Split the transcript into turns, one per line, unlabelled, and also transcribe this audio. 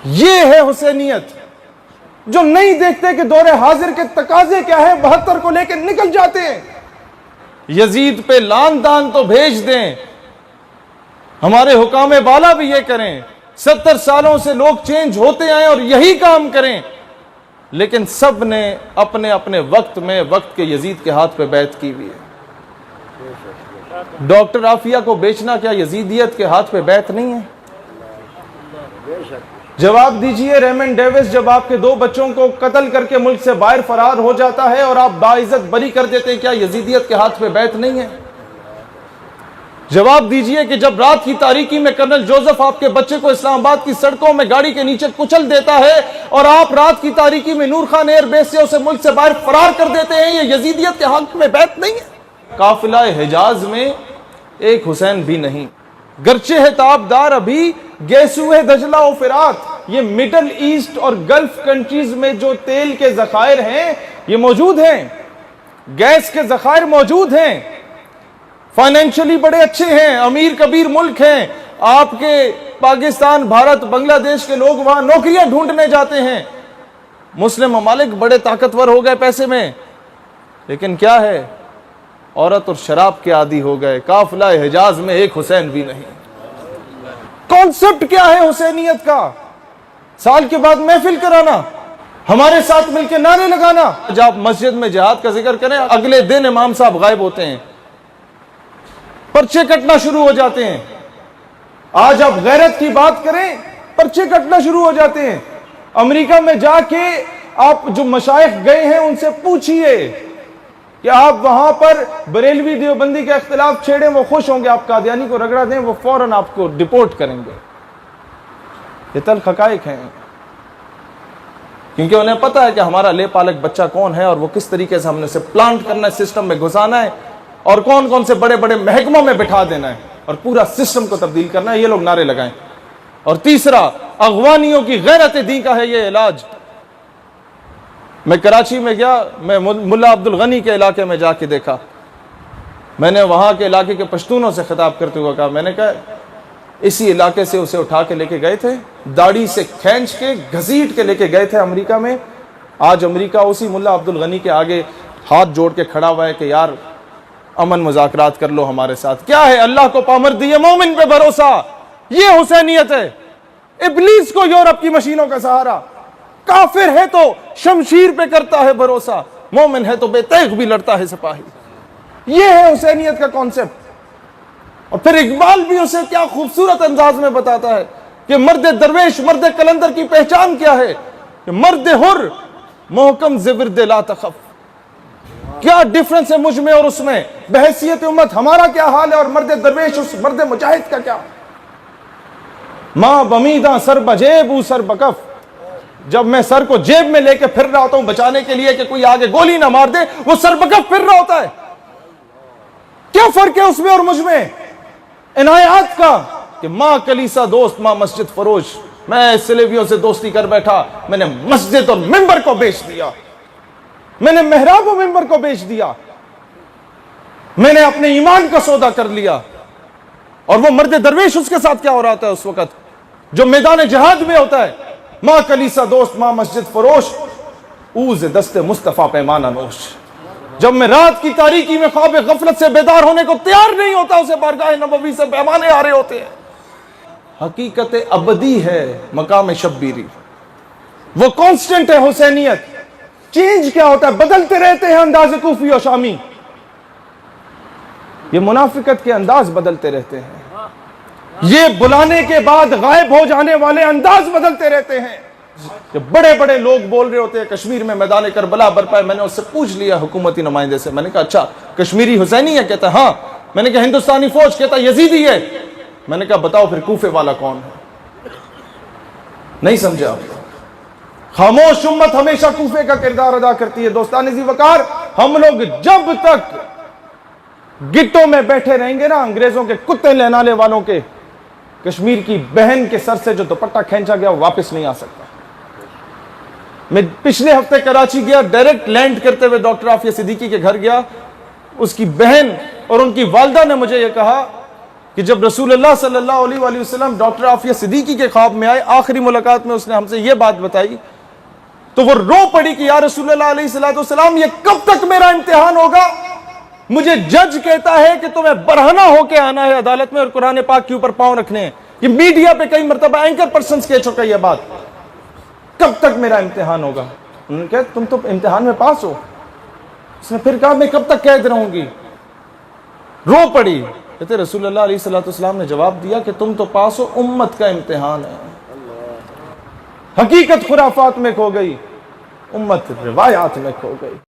یہ ہے حسینیت، جو نہیں دیکھتے کہ دور حاضر کے تقاضے کیا ہے، 72 کو لے کے نکل جاتے ہیں۔ یزید پہ لان دان تو بھیج دیں، ہمارے حکام بالا بھی یہ کریں، 70 سالوں سے لوگ چینج ہوتے آئے اور یہی کام کریں، لیکن سب نے اپنے اپنے وقت میں وقت کے یزید کے ہاتھ پہ بیعت کی ہوئی ہے۔ ڈاکٹر عافیہ کو بیچنا کیا یزیدیت کے ہاتھ پہ بیعت نہیں ہے؟ جواب دیجئے، ریمنڈ ڈیوس جب آپ کے 2 بچوں کو قتل کر کے ملک سے باہر فرار ہو جاتا ہے اور آپ باعزت بری کر دیتے ہیں، کیا یزیدیت کے ہاتھ پہ بیعت نہیں ہے؟ جواب دیجئے کہ جب رات کی تاریکی میں کرنل جوزف آپ کے بچے کو اسلام آباد کی سڑکوں میں گاڑی کے نیچے کچل دیتا ہے اور آپ رات کی تاریکی میں نور خان ایئر بیس سے اسے ملک سے باہر فرار کر دیتے ہیں، یہ یزیدیت کے ہاتھ میں بیعت نہیں ہے؟ قافلہ حجاز میں ایک حسین بھی نہیں، گرچہ ہے تابدار ابھی گیسوئے دجلہ و فرات۔ یہ مڈل ایسٹ اور گلف کنٹریز میں جو تیل کے ذخائر ہیں یہ موجود ہیں، گیس کے ذخائر موجود ہیں، فائنینشلی بڑے اچھے ہیں، امیر کبیر ملک ہیں۔ آپ کے پاکستان، بھارت، بنگلہ دیش کے لوگ وہاں نوکریاں ڈھونڈنے جاتے ہیں۔ مسلم ممالک بڑے طاقتور ہو گئے پیسے میں، لیکن کیا ہے، عورت اور شراب کے عادی ہو گئے۔ قافلہ حجاز میں ایک حسین بھی نہیں۔ کانسیپٹ کیا ہے حسینیت کا؟ سال کے بعد محفل کرانا، ہمارے ساتھ مل کے نعرے لگانا۔ جب آپ مسجد میں جہاد کا ذکر کریں، اگلے دن امام صاحب غائب ہوتے ہیں، پرچے کٹنا شروع ہو جاتے ہیں۔ آج آپ غیرت کی بات کریں، پرچے کٹنا شروع ہو جاتے ہیں۔ امریکہ میں جا کے آپ جو مشائخ گئے ہیں ان سے پوچھئے کہ آپ وہاں پر بریلوی دیوبندی کے اختلاف چھیڑیں، وہ خوش ہوں گے، آپ قادیانی کو رگڑا دیں وہ فوراً آپ کو ڈیپورٹ کریں گے۔ یہ تلخ حقائق ہیں، کیونکہ انہیں پتا ہے کہ ہمارا لے پالک بچہ کون ہے اور وہ کس طریقے سے ہم نے اسے پلانٹ کرنا ہے، سسٹم میں گھسانا ہے، اور کون کون سے بڑے بڑے محکموں میں بٹھا دینا ہے اور پورا سسٹم کو تبدیل کرنا ہے۔ یہ لوگ نعرے لگائیں۔ اور تیسرا، اغوانیوں کی غیرت دین کا ہے یہ علاج۔ میں کراچی میں گیا، میں ملا عبد الغنی کے علاقے میں جا کے دیکھا، میں نے وہاں کے علاقے کے پشتونوں سے خطاب کرتے ہوئے کہا، میں نے کہا اسی علاقے سے اسے اٹھا کے لے کے گئے تھے، داڑھی سے کھینچ کے گھسیٹ کے لے کے گئے تھے امریکہ میں۔ آج امریکہ اسی ملا عبد الغنی کے آگے ہاتھ جوڑ کے کھڑا ہوا ہے کہ یار امن مذاکرات کر لو ہمارے ساتھ۔ کیا ہے؟ اللہ کو پامر دیے، مومن پہ بھروسہ، یہ حسینیت ہے۔ ابلیس کو یورپ کی مشینوں کا سہارا، کافر ہے تو شمشیر پہ کرتا ہے بھروسہ، مومن ہے تو بے تیغ بھی لڑتا ہے سپاہی۔ یہ ہے حسینیت کا کانسیپٹ۔ اور پھر اقبال بھی اسے کیا خوبصورت انداز میں بتاتا ہے کہ مرد درویش، مرد کلندر کی پہچان کیا ہے، کہ مرد حر محکم زورد لا تخف۔ کیا ڈیفرنس ہے مجھ میں اور اس میں؟ بحیثیت امت ہمارا کیا حال ہے اور مرد درویش اس مرد مجاہد کا کیا؟ ماں بمیداں سر بجیب او سر بکف۔ جب میں سر کو جیب میں لے کے پھر رہا ہوتا ہوں بچانے کے لیے کہ کوئی آگے گولی نہ مار دے، وہ سر بکف پھر رہا ہوتا ہے۔ کیا فرق ہے اس میں اور مجھ میں؟ عنایات کا، کہ ماں کلیسا دوست ماں مسجد فروش۔ میں سلیبیوں سے دوستی کر بیٹھا، میں نے مسجد اور ممبر کو بیچ دیا، میں نے محراب و ممبر کو بیچ دیا، میں نے اپنے ایمان کا سودا کر لیا۔ اور وہ مرد درویش اس کے ساتھ کیا ہو رہا ہے اس وقت جو میدان جہاد میں ہوتا ہے؟ ماں کلیسا دوست ماں مسجد فروش، اوز دست مصطفیٰ پیمانہ نوش۔ جب میں رات کی تاریکی میں خواب غفلت سے بیدار ہونے کو تیار نہیں ہوتا، اسے بارگاہ نبوی سے پیمانے آ رہے ہوتے ہیں۔ حقیقت ابدی ہے مقام شبیری، وہ کانسٹنٹ ہے حسینیت۔ چینج کیا ہوتا ہے؟ بدلتے رہتے ہیں انداز کوفی و شامی۔ یہ منافقت کے انداز بدلتے رہتے ہیں، یہ بلانے کے بعد غائب ہو جانے والے انداز بدلتے رہتے ہیں۔ کہ بڑے بڑے لوگ بول رہے ہوتے ہیں کشمیر میں میدان کربلا برپا ہے۔ میں نے اس سے پوچھ لیا حکومتی نمائندے سے، میں نے کہا اچھا کشمیری حسینی ہے؟ کہتا ہے ہاں۔ میں نے کہا ہندوستانی فوج؟ کہتا ہے یزیدی ہے۔ میں نے کہا بتاؤ پھر کوفے والا کون ہے؟ نہیں سمجھا؟ خاموش امت ہمیشہ کوفے کا کردار ادا کرتی ہے۔ دوستان ذی وقار، ہم لوگ جب تک گٹوں میں بیٹھے رہیں گے نا انگریزوں کے کتے لہنانے والوں کے، کشمیر کی بہن کے سر سے جو دوپٹہ کھینچا گیا وہ واپس نہیں آ سکتا۔ میں پچھلے ہفتے کراچی گیا، ڈائریکٹ لینڈ کرتے ہوئے ڈاکٹر عافیہ صدیقی کے گھر گیا۔ اس کی بہن اور ان کی والدہ نے مجھے یہ کہا کہ جب رسول اللہ صلی اللہ علیہ وآلہ وسلم ڈاکٹر عافیہ صدیقی کے خواب میں آئے، آخری ملاقات میں اس نے ہم سے یہ بات بتائی، تو وہ رو پڑی کہ یا رسول اللہ علیہ السلام یہ کب تک میرا امتحان ہوگا؟ مجھے جج کہتا ہے کہ تمہیں برہنہ ہو کے آنا ہے عدالت میں اور قرآن پاک کے اوپر پاؤں رکھنے ہیں۔ یہ میڈیا پہ کئی مرتبہ اینکر پرسنز کہہ چکا یہ بات، کب تک میرا امتحان ہوگا؟ انہوں نے کہا تم تو امتحان میں پاس ہو۔ اس نے پھر کہا میں کب تک قید رہوں گی؟ رو پڑی۔ کہتے رسول اللہ علیہ السلام نے جواب دیا کہ تم تو پاس ہو، امت کا امتحان ہے۔ حقیقت خرافات میں کھو گئی، امت روایات میں کھو گئی۔